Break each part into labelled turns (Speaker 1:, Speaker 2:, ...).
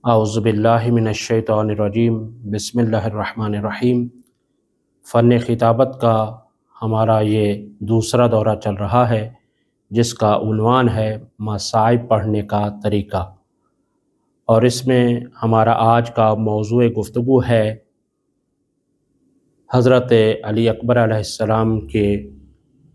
Speaker 1: औज़ुबिल्लाहि मिनश्शैतानिर्रजीम बिस्मिल्लाहिर्रहमानिर्रहीम। फ़न ख़िताबत का हमारा ये दूसरा दौरा चल रहा है, जिसका उन्वान है मसाइब पढ़ने का तरीक़ा। और इसमें हमारा आज का मौज़ूए गुफ्तगू है हज़रत अली अकबर अलैहिस्सलाम के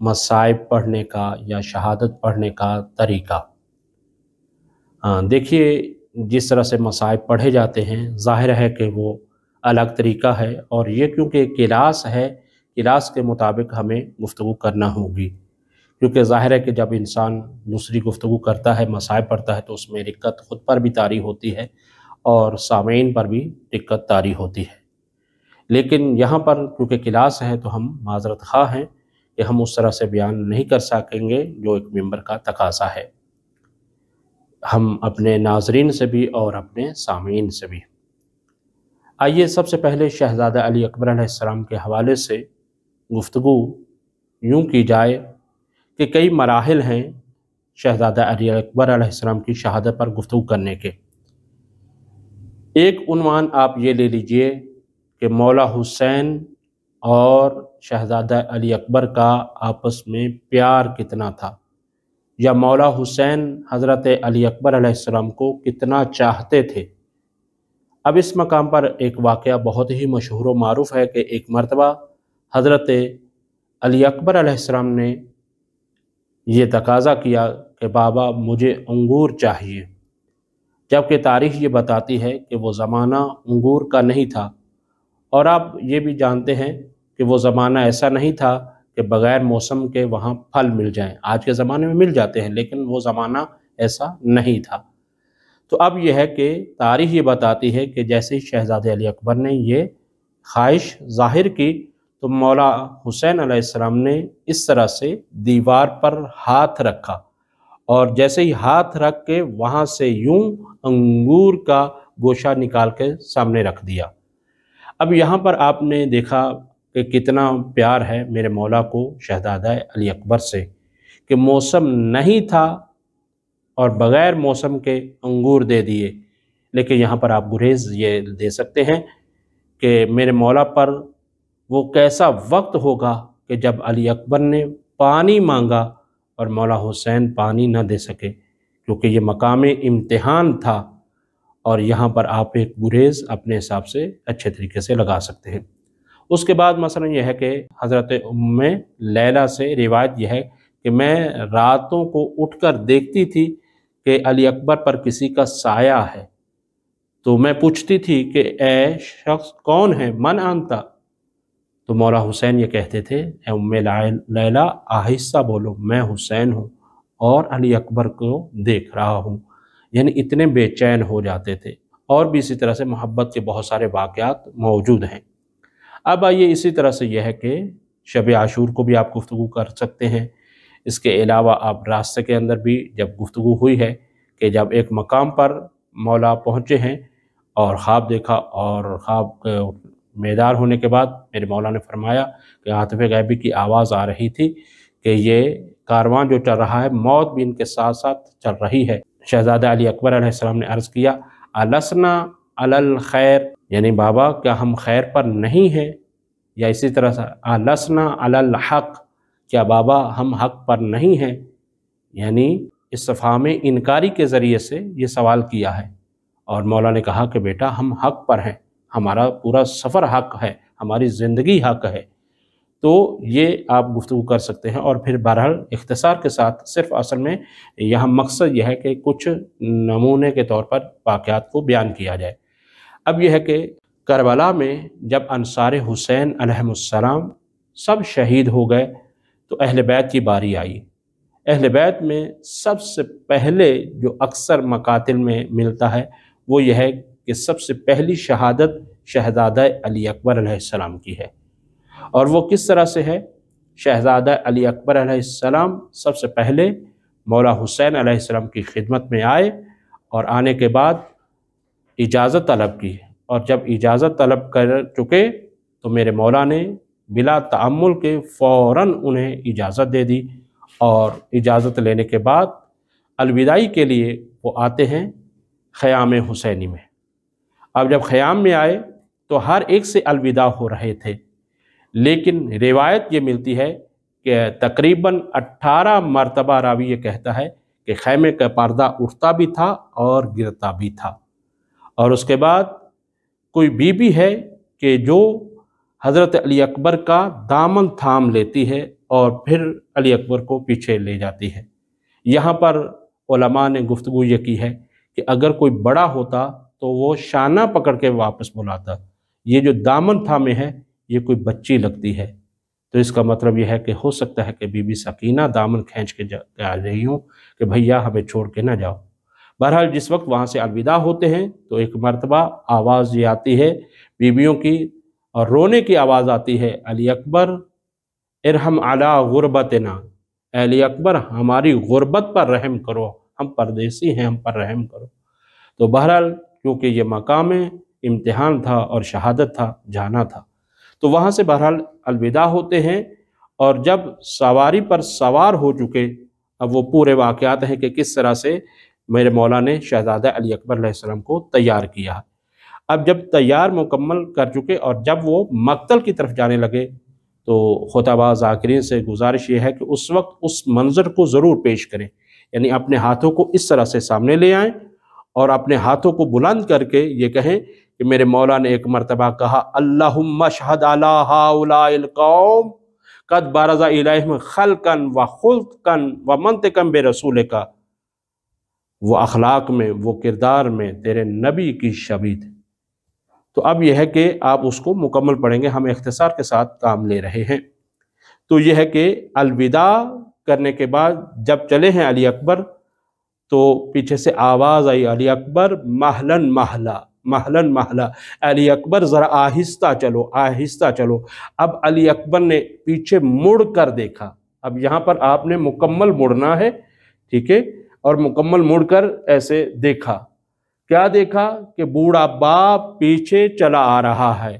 Speaker 1: मसाइब पढ़ने का या शहादत पढ़ने का तरीक़ा। देखिए, जिस तरह से मसाइब पढ़े जाते हैं, ज़ाहिर है कि वो अलग तरीक़ा है, और ये क्योंकि किलास है, किलास के मुताबिक हमें गुफ्तगू करना होगी। क्योंकि ज़ाहिर है कि जब इंसान दूसरी गुफ्तगू करता है, मसाइब पढ़ता है, तो उसमें दिक्कत ख़ुद पर भी तारी होती है और सामीन पर भी दिक्कत तारी होती है। लेकिन यहाँ पर क्योंकि किलास है, तो हम माज़रत ख़्वाह हैं कि हम उस तरह से बयान नहीं कर सकेंगे जो एक मिंबर का तकाज़ा है, हम अपने नाज़रीन से भी और अपने सामीन से भी। आइए सबसे पहले शहज़ादा अली अकबर अलैहिस्सलाम के हवाले से गुफ्तगू यूँ की जाए कि कई मराहिल हैं शहज़ादा अली अकबर अलैहिस्सलाम की शहादत पर गुफ्तगू करने के। एक उन्वान आप ये ले लीजिए कि मौला हुसैन और शहज़ादा अली अकबर का आपस में प्यार कितना था, या मौला हुसैन हज़रत अली अकबर अलैहिस्सलाम को कितना चाहते थे। अब इस मकाम पर एक वाक़या बहुत ही मशहूर व मारूफ़ है कि एक मरतबा हज़रत अली अकबर अलैहिस्सलाम ने ये तकाज़ा किया कि बाबा मुझे अंगूर चाहिए, जबकि तारीख़ ये बताती है कि वो ज़माना अंगूर का नहीं था। और आप ये भी जानते हैं कि वो ज़माना ऐसा नहीं था कि बग़ैर मौसम के वहाँ फल मिल जाएँ। आज के ज़माने में मिल जाते हैं, लेकिन वो ज़माना ऐसा नहीं था। तो अब यह है कि तारीख़ ये बताती है कि जैसे ही शहज़ादे अली अकबर ने ये ख्वाहिश ज़ाहिर की, तो मौला हुसैन अलैहिस्सलाम ने इस तरह से दीवार पर हाथ रखा, और जैसे ही हाथ रख के वहाँ से यूँ अंगूर का गोशा निकाल के सामने रख दिया। अब यहाँ पर आपने देखा कि कितना प्यार है मेरे मौला को शहज़ादा अली अकबर से, कि मौसम नहीं था और बग़ैर मौसम के अंगूर दे दिए। लेकिन यहाँ पर आप गुरेज़ ये दे सकते हैं कि मेरे मौला पर वो कैसा वक्त होगा कि जब अली अकबर ने पानी मांगा और मौला हुसैन पानी न दे सके, क्योंकि ये मकाम इम्तिहान था। और यहाँ पर आप एक गुरेज़ अपने हिसाब से अच्छे तरीके से लगा सकते हैं। उसके बाद मसलन यह है कि हज़रत उम्मे लैला से रिवायत यह है कि मैं रातों को उठकर देखती थी कि अली अकबर पर किसी का साया है, तो मैं पूछती थी कि ए शख्स कौन है, मन आंता। तो मौला हुसैन ये कहते थे, ए उम्मे लैला आहिस्ता बोलो, मैं हुसैन हूँ और अली अकबर को देख रहा हूँ। यानी इतने बेचैन हो जाते थे। और भी इसी तरह से मोहब्बत के बहुत सारे वाक़यात मौजूद हैं। अब आइए इसी तरह से यह है कि शब आशूर को भी आप गुफ्तगू कर सकते हैं। इसके अलावा आप रास्ते के अंदर भी जब गुफ्तगू हुई है कि जब एक मकाम पर मौला पहुँचे हैं और ख्वाब देखा, और ख्वाब बेदार होने के बाद मेरे मौला ने फरमाया कि आतिफ़ गैबी की आवाज़ आ रही थी कि ये कारवां जो चल रहा है, मौत भी इनके साथ साथ चल रही है। शहज़ादा अली अकबर अलैहिस्सलाम ने अर्ज़ किया, अलसना अलल खैर, यानी बाबा क्या हम खैर पर नहीं हैं। या इसी तरह से अलसना अलल हक़, क्या बाबा हम हक़ पर नहीं हैं। यानी इस्तिफ़हाम इनकारी के ज़रिए से ये सवाल किया है। और मौला ने कहा कि बेटा हम हक़ पर हैं, हमारा पूरा सफ़र हक़ है, हमारी ज़िंदगी हक़ है। तो ये आप गुफ्तगू कर सकते हैं। और फिर बहरहाल इख्तिसार के साथ सिर्फ असल में यहाँ मकसद यह है कि कुछ नमूने के तौर पर वाक़यात को बयान किया जाए। अब यह है कि करबला में जब अंसार हुसैन अलैहिस्सलाम सब शहीद हो गए, तो अहले बैत की बारी आई। अहले बैत में सबसे पहले जो अक्सर मकातिल में मिलता है, वो यह है कि सबसे पहली शहादत शहज़ादा अली अकबर अलैहिस्सलाम की है। और वो किस तरह से है? शहज़ादा अली अकबर अलैहिस्सलाम सबसे पहले मौला हुसैन अलैहिस्सलाम की खिदमत में आए, और आने के बाद इजाज़त तलब की। और जब इजाज़त तलब कर चुके, तो मेरे मौला ने बिला तअम्मुल के फ़ौरन उन्हें इजाज़त दे दी। और इजाज़त लेने के बाद अलविदाई के लिए वो आते हैं ख़याम हुसैनी में। अब जब ख़याम में आए तो हर एक से अलविदा हो रहे थे, लेकिन रिवायत ये मिलती है कि तकरीबन 18 मरतबा रावी ये कहता है कि खैमे का पर्दा उठता भी था और गिरता भी था। और उसके बाद कोई बीबी है कि जो हज़रत अली अकबर का दामन थाम लेती है और फिर अली अकबर को पीछे ले जाती है। यहाँ पर उलमा ने गुफ्तगू ये की है कि अगर कोई बड़ा होता तो वो शाना पकड़ के वापस बुलाता, ये जो दामन थामे है ये कोई बच्ची लगती है। तो इसका मतलब यह है कि हो सकता है कि बीबी सकीना दामन खींच के आ रही हूँ कि भैया हमें छोड़ के ना जाओ। बहरहाल जिस वक्त वहाँ से अलविदा होते हैं तो एक मरतबा आवाज़ ये आती है बीबियों की, और रोने की आवाज़ आती है, अली अकबर इरहम अला गुरबतना, अली अकबर हमारी गुरबत पर रहम करो, हम परदेसी हैं, हम पर रहम करो। तो बहरहाल क्योंकि ये मकाम इम्तिहान था और शहादत था, जाना था, तो वहाँ से बहरहाल अलविदा होते हैं। और जब सवारी पर सवार हो चुके, अब वो पूरे वाक़यात हैं कि किस तरह से मेरे मौला ने शहज़ादा अली अकबर अलैहिस्सलाम को तैयार किया। अब जब तैयार मुकम्मल कर चुके और जब वो मक्तल की तरफ जाने लगे तो खुताबा ज़ाकिरीन से गुजारिश ये है कि उस वक्त उस मंज़र को ज़रूर पेश करें, यानी अपने हाथों को इस तरह से सामने ले आएँ और अपने हाथों को बुलंद करके ये कहें कि मेरे मौला ने एक मरतबा कहा, अल्लाहुम्मा शहद अला हाउलाइल कौम कद बरज़ा इलैहिम खल्कन व खुल्कन व मंतिकन बे रसूलिका, वो अखलाक में, वो किरदार में तेरे नबी की शबीह थे। तो अब यह है कि आप उसको मुकम्मल पढ़ेंगे, हम इख्तिसार के साथ काम ले रहे हैं। तो यह है कि अलविदा करने के बाद जब चले हैं अली अकबर तो पीछे से आवाज़ आई, अली अकबर महलन महला, महलन महला, अली अकबर ज़रा आहिस्ता चलो, आहिस्ता चलो। अब अली अकबर ने पीछे मुड़ कर देखा। अब यहाँ पर आपने मुकम्मल मुड़ना है, ठीक है, और मुकम्मल मुड़कर ऐसे देखा। क्या देखा कि बूढ़ा बाप पीछे चला आ रहा है।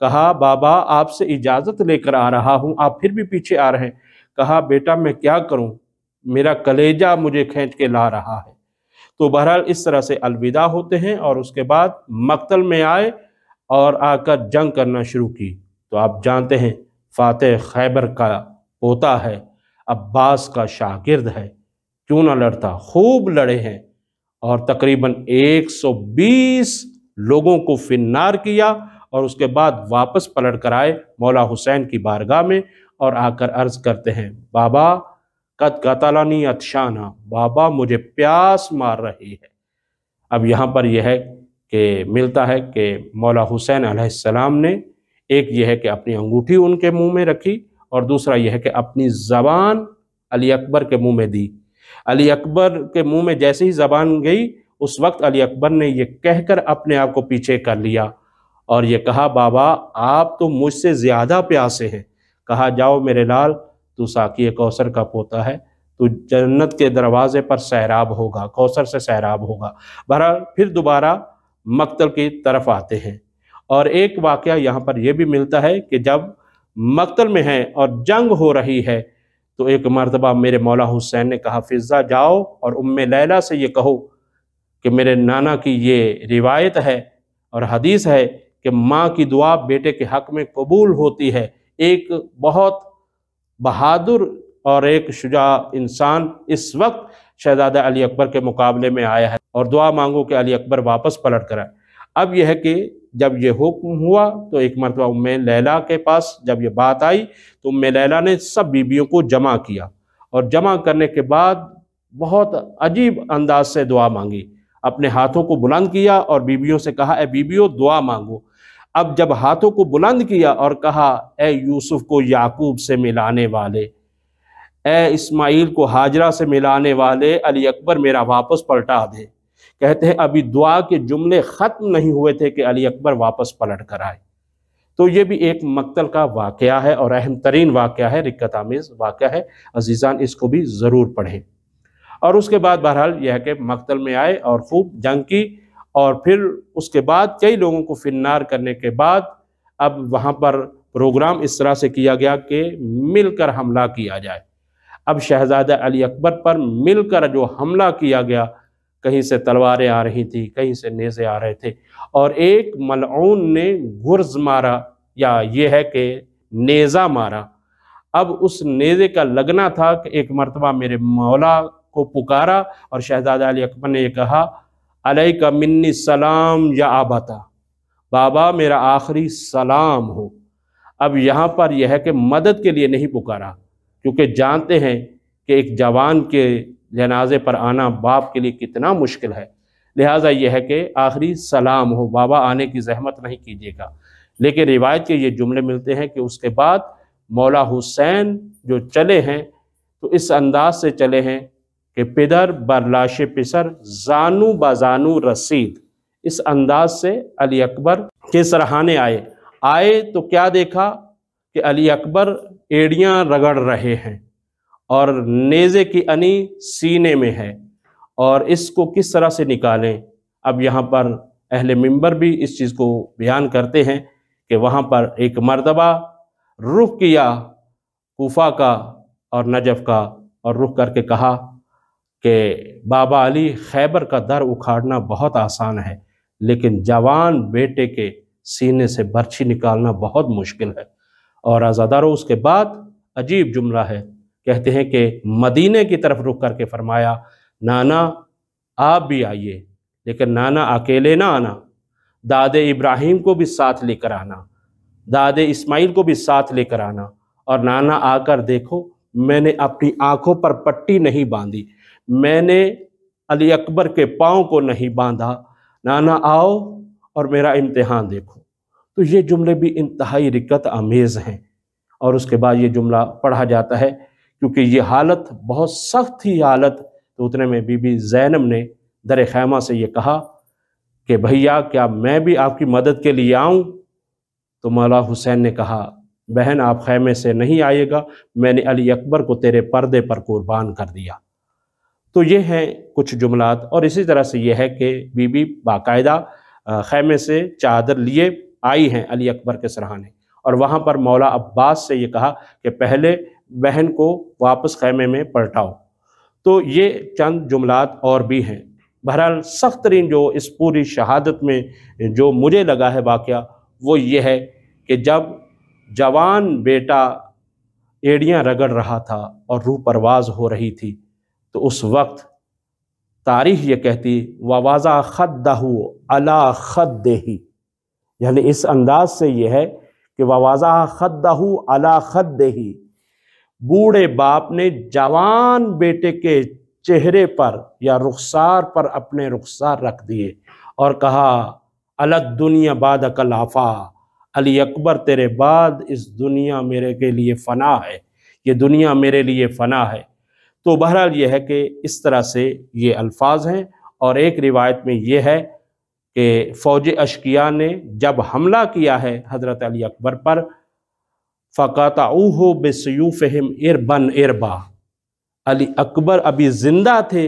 Speaker 1: कहा, बाबा आपसे इजाज़त लेकर आ रहा हूँ, आप फिर भी पीछे आ रहे हैं। कहा, बेटा मैं क्या करूँ, मेरा कलेजा मुझे खींच के ला रहा है। तो बहरहाल इस तरह से अलविदा होते हैं और उसके बाद मक्तल में आए और आकर जंग करना शुरू की। तो आप जानते हैं फातेह खैबर का पोता है, अब्बास का शागिर्द है, क्यों ना लड़ता, खूब लड़े हैं और तकरीबन 120 लोगों को फिन्नार किया और उसके बाद वापस पलट कर आए मौला हुसैन की बारगाह में और आकर अर्ज़ करते हैं, बाबा कद कतलानी अतशाना, बाबा मुझे प्यास मार रही है। अब यहाँ पर यह है कि मिलता है कि मौला हुसैन अलैहिस्सलाम ने एक यह है कि अपनी अंगूठी उनके मुंह में रखी और दूसरा यह है कि अपनी ज़बान अली अकबर के मुंह में दी। अली अकबर के मुंह में जैसे ही ज़बान गई उस वक्त अली अकबर ने यह कहकर अपने आप को पीछे कर लिया और ये कहा, बाबा आप तो मुझसे ज़्यादा प्यासे हैं। कहा, जाओ मेरे लाल, तू साकी कौसर का पोता है, तू जन्नत के दरवाज़े पर सैराब होगा, कौसर से सैराब होगा। बहरहाल फिर दोबारा मक्तल की तरफ आते हैं और एक वाक़या यहाँ पर यह भी मिलता है कि जब मक्तल में है और जंग हो रही है तो एक मरतबा मेरे मौला हुसैन ने कहा, फ़िज़ा जाओ और उम्मे लैला से ये कहो कि मेरे नाना की ये रिवायत है और हदीस है कि माँ की दुआ बेटे के हक़ में कबूल होती है। एक बहुत बहादुर और एक शुजा इंसान इस वक्त शहज़ादा अली अकबर के मुकाबले में आया है और दुआ मांगो कि अली अकबर वापस पलट कर आए। अब यह है कि जब ये हुक्म हुआ तो एक मरतबा उम्मे लैला के पास जब ये बात आई तो उम्मे लैला ने सब बीबियों को जमा किया और जमा करने के बाद बहुत अजीब अंदाज से दुआ मांगी, अपने हाथों को बुलंद किया और बीबियों से कहा, ए बीबियों दुआ मांगो। अब जब हाथों को बुलंद किया और कहा, ए यूसुफ को याकूब से मिलाने वाले, ए इस्माइल को हाजरा से मिलाने वाले, अली अकबर मेरा वापस पलटा दे। कहते हैं अभी दुआ के जुमले ख़त्म नहीं हुए थे कि अली अकबर वापस पलट कर आए। तो ये भी एक मक्तल का वाक़या है और अहम तरीन वाक़या है, रिक्कत आमेज़ वाक़या है। अजीज़ान इसको भी ज़रूर पढ़ें। और उसके बाद बहरहाल यह है कि मक्तल में आए और खूब जंग की और फिर उसके बाद कई लोगों को फिन्नार करने के बाद अब वहाँ पर प्रोग्राम इस तरह से किया गया कि मिलकर हमला किया जाए। अब शहज़ादा अली अकबर पर मिलकर जो हमला किया गया کہیں سے تلواریں آ رہی تھیں، کہیں سے نیزے آ رہے تھے، اور ایک ملعون نے گرز مارا، یا یہ ہے کہ نیزہ مارا۔ اب اس نیزے کا لگنا تھا کہ ایک مرتبہ میرے مولا کو پکارا، اور شہزادہ علی اکبر نے یہ کہا، علیک منی السلام یا ابتا، بابا میرا آخری سلام ہو۔ اب یہاں پر یہ ہے کہ مدد کے لیے نہیں پکارا، کیونکہ جانتے ہیں کہ ایک جوان کے جنازے پر آنا باپ کے لیے کتنا مشکل ہے، لہٰذا یہ ہے کہ آخری سلام ہو، بابا آنے کی زحمت نہیں کیجیے گا۔ لیکن روایت کے یہ جملے ملتے ہیں کہ اس کے بعد مولا حسین جو چلے ہیں تو اس انداز سے چلے ہیں کہ پدر بر لاش پسر زانو بازانو رسید، اس انداز سے علی اکبر کے سرہانے آئے تو کیا دیکھا کہ علی اکبر ایڑیاں رگڑ رہے ہیں اور نیزے کی انی سینے میں ہے، اور اس کو کس طرح سے نکالیں۔ اب یہاں پر اہل منبر بھی اس چیز کو بیان کرتے ہیں کہ وہاں پر ایک مرتبہ رخ کیا کوفہ کا اور نجف کا، اور رخ کر کے کہا کہ بابا علی، خیبر کا در اکھاڑنا بہت آسان ہے، لیکن جوان بیٹے کے سینے سے برچھی نکالنا بہت مشکل ہے۔ اور عزادارو اس کے بعد عجیب جملہ ہے، کہتے ہیں کہ مدینے کی طرف رخ کر کے فرمایا، نانا آپ بھی آئیے، لیکن نانا اکیلے نہ آنا، داد ابراہیم کو بھی ساتھ لے کر آنا، داد اسماعیل کو بھی ساتھ لے کر آنا، اور نانا آ کر دیکھو میں نے اپنی آنکھوں پر پٹی نہیں باندھی، میں نے علی اکبر کے پاؤں کو نہیں باندھا، نانا آؤ اور میرا امتحان دیکھو۔ تو یہ جملے بھی انتہائی رقت آمیز ہیں، اور اس کے بعد یہ جملہ پڑھا جاتا ہے کیونکہ یہ حالت بہت سخت تھی حالت، تو اتنے میں بی بی زینب نے در خیمہ سے یہ کہا کہ بھیا کیا میں بھی آپ کی مدد کے لیے آؤں؟ تو مولا حسین نے کہا، بہن آپ خیمے سے نہیں آئے گا، میں نے علی اکبر کو تیرے پردے پر قربان کر دیا۔ تو یہ ہیں کچھ جملات، اور اسی طرح سے یہ ہے کہ بی بی باقاعدہ خیمے سے چادر لیے آئی ہیں علی اکبر کے سرہانے، اور وہاں پر مولا عباس سے یہ کہا کہ پہلے بہن کو واپس خیمے میں پلٹاؤ۔ تو یہ چند جملات اور بھی ہیں۔ بہرحال سخت ترین جو اس پوری شہادت میں جو مجھے لگا ہے واقعہ، وہ یہ ہے کہ جب جوان بیٹا ایڑیاں رگڑ رہا تھا اور روح پرواز ہو رہی تھی، تو اس وقت تاریخ یہ کہتی وَوَضَعَ خَدَّهُ عَلَى خَدِّهِ، یعنی اس انداز سے یہ ہے کہ وَوَضَعَ خَدَّهُ عَلَى خَدِّهِ، بوڑھے باپ نے جوان بیٹے کے چہرے پر یا رخسار پر اپنے رخسار رکھ دیے اور کہا عَلَى الدُّنْيَا بَعْدَكَ الْعَفَا، علی اکبر تیرے بعد اس دنیا میرے کے لیے فنا ہے، یہ دنیا میرے لیے فنا ہے۔ تو بہرحال یہ ہے کہ اس طرح سے یہ الفاظ ہیں، اور ایک روایت میں یہ ہے کہ فوج اشقیاء نے جب حملہ کیا ہے حضرت علی اکبر پر، فَقَطَعُوهُ بِسُيُوفِهِمْ إِرْبًا إِرْبًا، علی اکبر ابھی زندہ تھے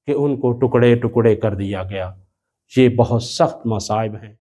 Speaker 1: کہ ان کو ٹکڑے ٹکڑے کر دیا گیا۔ یہ بہت سخت مصائب ہیں۔